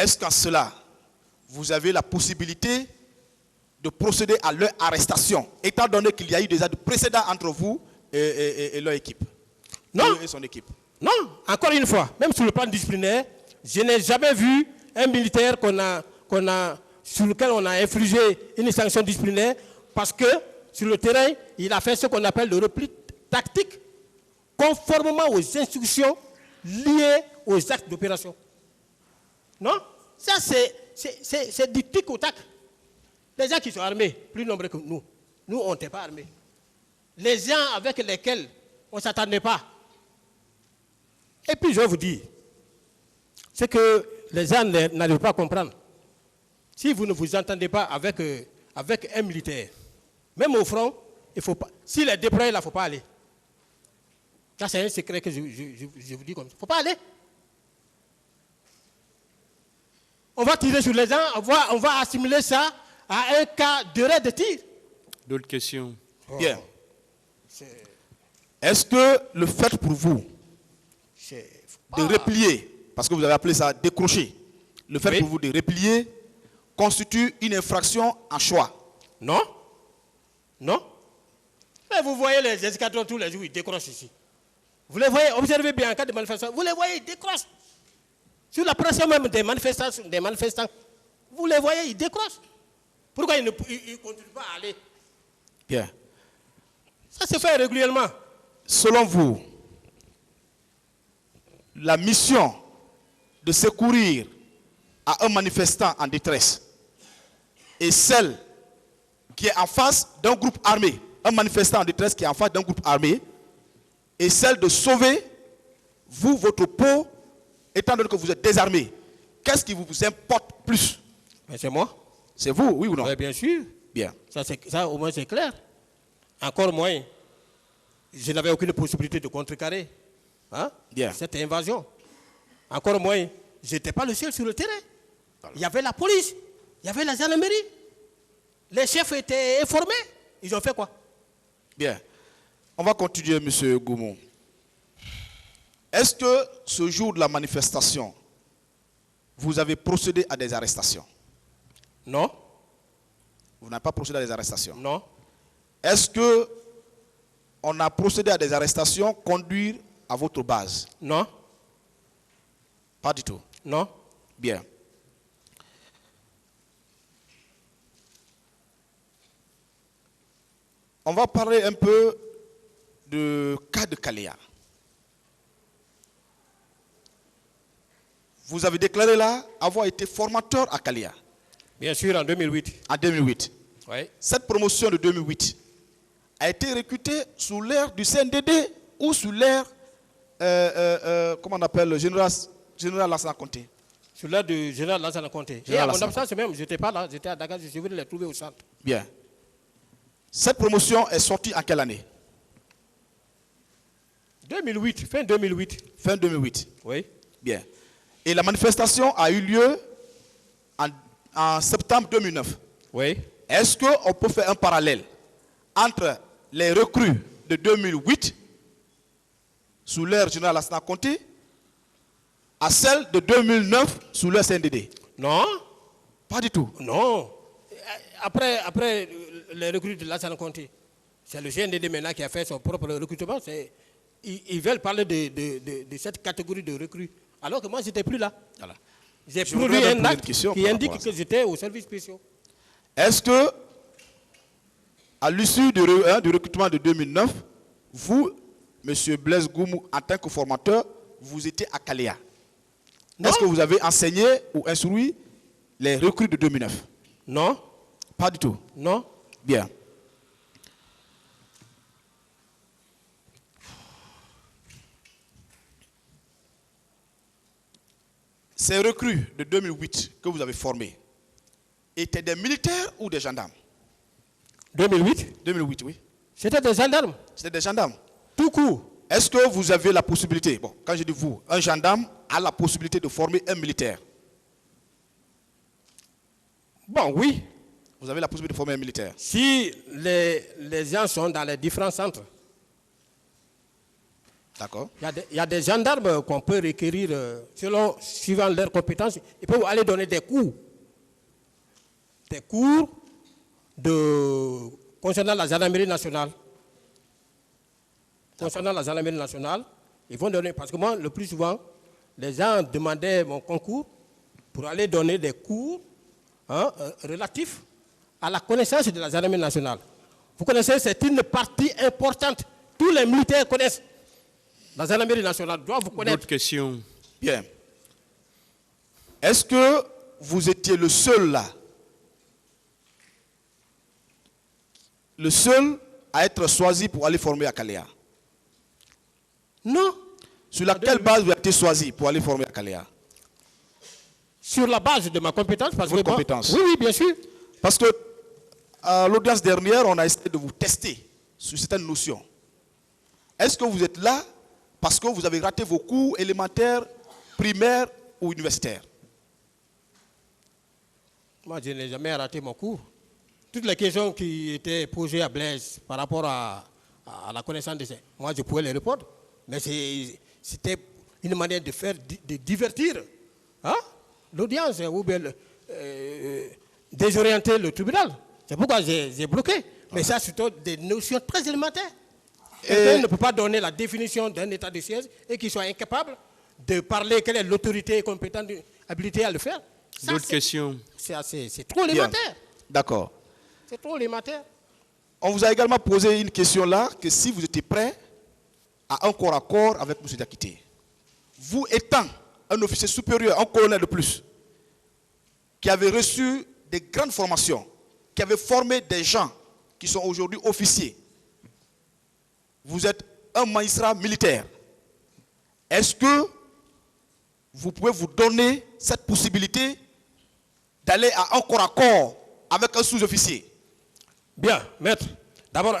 est-ce qu'en cela, vous avez la possibilité de procéder à leur arrestation, étant donné qu'il y a eu déjà de précédents entre vous et leur équipe? Non. Et son équipe. Non, encore une fois, même sur le plan disciplinaire, je n'ai jamais vu un militaire sur lequel on a infligé une sanction disciplinaire parce que sur le terrain, il a fait ce qu'on appelle le repli tactique conformément aux instructions liées aux actes d'opération. Non? Ça, c'est du tic au tac. Les gens qui sont armés, plus nombreux que nous, on n'était pas armés. Les gens avec lesquels on ne s'attendait pas. Et puis je vais vous dire, c'est que les gens n'arrivent pas à comprendre. Si vous ne vous entendez pas avec un militaire, même au front, il faut pas. S'il est déployé là, il ne faut pas aller. Ça, c'est un secret que je vous dis comme ça. Il ne faut pas aller. On va tirer sur les gens, on va assimiler ça à un cas d'erreur de tir. D'autres questions? Bien. Est-ce que le fait pour vous de replier, parce que vous avez appelé ça décrocher, le fait pour vous de replier constitue une infraction en choix? Non. Non. Mais vous voyez les escadrons tous les jours, ils décrochent ici. Vous les voyez, observez bien en cas de manifestation, vous les voyez, ils décrochent. Sur la pression même des manifestants, vous les voyez, ils décrochent. Pourquoi ils ne continuent pas à aller? Bien. Ça se fait régulièrement. Selon vous, la mission de secourir à un manifestant en détresse et celle qui est en face d'un groupe armé, un manifestant en détresse qui est en face d'un groupe armé, et celle de sauver, vous, votre peau, étant donné que vous êtes désarmé, qu'est-ce qui vous importe plus? Mais c'est moi. C'est vous, oui ou non? Oui, bien sûr. Bien. Ça, au moins, c'est clair. Encore moins, je n'avais aucune possibilité de contrecarrer cette invasion. Encore moins, je n'étais pas le seul sur le terrain. Il y avait la police, il y avait la gendarmerie. Les chefs étaient informés. Ils ont fait quoi? Bien. On va continuer, M. Goumou. Est-ce que ce jour de la manifestation, vous avez procédé à des arrestations? Non. Vous n'avez pas procédé à des arrestations? Non. Est-ce que on a procédé à des arrestations conduire à votre base? Non. Pas du tout? Non. Bien. On va parler un peu du cas de Kaléa. Vous avez déclaré là avoir été formateur à Kaléa. Bien sûr, en 2008. En 2008. Oui. Cette promotion de 2008 a été recrutée sous l'ère du CNDD ou sous l'ère, comment on appelle, le général Lansana Conté? Sous l'ère du général Lansana Conté. Et à mon absence même, je n'étais pas là, j'étais à Dakar, je suis venu les trouver au centre. Bien. Cette promotion est sortie en quelle année? 2008, fin 2008. Fin 2008. Oui. Bien. Et la manifestation a eu lieu en septembre 2009. Oui. Est-ce qu'on peut faire un parallèle entre les recrues de 2008 sous l'ère générale Lansana Conté à celle de 2009 sous l'ère CNDD? Non. Pas du tout. Non. Après les recrues de Lansana Conté, c'est le GNDD maintenant qui a fait son propre recrutement. Ils veulent parler de cette catégorie de recrues. Alors que moi, je n'étais plus là. Voilà. J'ai produit un acte qui indique que j'étais au service spécial. Est-ce que, à l'issue du recrutement de 2009, vous, M. Blaise Goumou, en tant que formateur, vous étiez à Kaléa? Est-ce que vous avez enseigné ou instruit les recrues de 2009? Non. Pas du tout? Non. Bien. Ces recrues de 2008 que vous avez formées étaient des militaires ou des gendarmes? 2008? 2008, oui. C'était des gendarmes. C'était des gendarmes? Tout court. Est-ce que vous avez la possibilité, bon, quand je dis vous, un gendarme a la possibilité de former un militaire? Bon, oui. Vous avez la possibilité de former un militaire? Si les gens sont dans les différents centres. D'accord. Il y a des gendarmes qu'on peut requérir suivant leurs compétences. Ils peuvent aller donner des cours. Des cours concernant la gendarmerie nationale. Concernant la gendarmerie nationale, ils vont donner, parce que moi, le plus souvent, les gens demandaient mon concours pour aller donner des cours relatifs à la connaissance de la gendarmerie nationale. Vous connaissez, c'est une partie importante. Tous les militaires connaissent. La gendarmerie nationale doit vous connaître. D'autres questions? Bien. Est-ce que vous étiez le seul là? Le seul à être choisi pour aller former à Kalea? Non. Sur laquelle base vous avez été choisi pour aller former à Kalea? Sur la base de ma compétence. Parce Votre que compétence. Oui, bien sûr. Parce que à l'audience dernière, on a essayé de vous tester sur certaines notions. Est-ce que vous êtes là parce que vous avez raté vos cours élémentaires, primaires ou universitaires? Moi, je n'ai jamais raté mon cours. Toutes les questions qui étaient posées à Blaise par rapport à la connaissance de ça, moi, je pouvais les répondre. Mais c'était une manière de divertir l'audience ou bien désorienter le tribunal. C'est pourquoi j'ai bloqué. Mais ça, c'est des notions très élémentaires. Quelqu'un ne peut pas donner la définition d'un état de siège et qu'il soit incapable de parler quelle est l'autorité compétente, habilitée à le faire. D'autres questions? C'est trop élémentaire. D'accord. C'est trop élémentaire. On vous a également posé une question là, que si vous étiez prêt à un corps à corps avec M. Diakité. Vous étant un officier supérieur, un colonel de plus, qui avait reçu des grandes formations, qui avait formé des gens qui sont aujourd'hui officiers, vous êtes un magistrat militaire. Est-ce que vous pouvez vous donner cette possibilité d'aller à un corps à corps avec un sous-officier? Bien, maître. D'abord,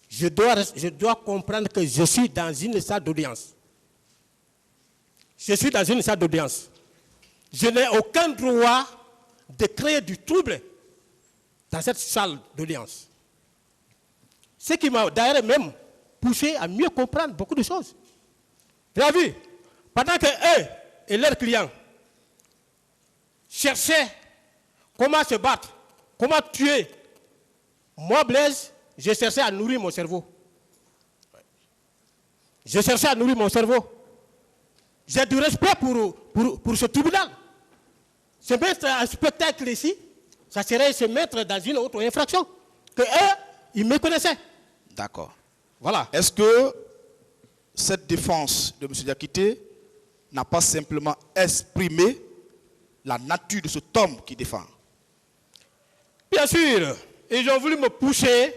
je dois comprendre que je suis dans une salle d'audience. Je suis dans une salle d'audience. Je n'ai aucun droit de créer du trouble dans cette salle d'audience. Ce qui m'a d'ailleurs même poussé à mieux comprendre beaucoup de choses. Vous avez vu, pendant que eux et leurs clients cherchaient comment se battre, comment tuer, moi, Blaise, je cherchais à nourrir mon cerveau. Je cherchais à nourrir mon cerveau. J'ai du respect pour ce tribunal. Se mettre en spectacle ici, ça serait se mettre dans une autre infraction. Que eux, ils me connaissaient. D'accord. Voilà. Est-ce que cette défense de M. Diakité n'a pas simplement exprimé la nature de cet homme qui défend? Bien sûr. Ils ont voulu me pousser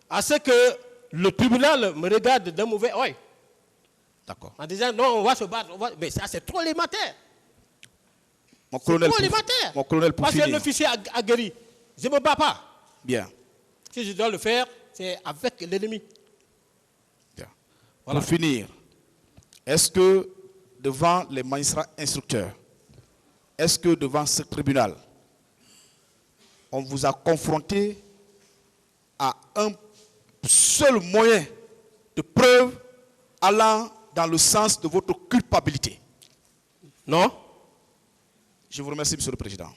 à ce que le tribunal me regarde d'un mauvais œil. D'accord. En disant non, on va se battre. Mais ça, c'est trop élémentaire. Mon colonel, trop élémentaire. Mon colonel, pour Parce qu'un finir. officier aguerri, je ne me bats pas. Bien. Si je dois le faire, c'est avec l'ennemi. Bien. Voilà. Pour finir, est-ce que devant les magistrats instructeurs, est-ce que devant ce tribunal, on vous a confronté à un seul moyen de preuve allant dans le sens de votre culpabilité? Non. Je vous remercie, Monsieur le Président.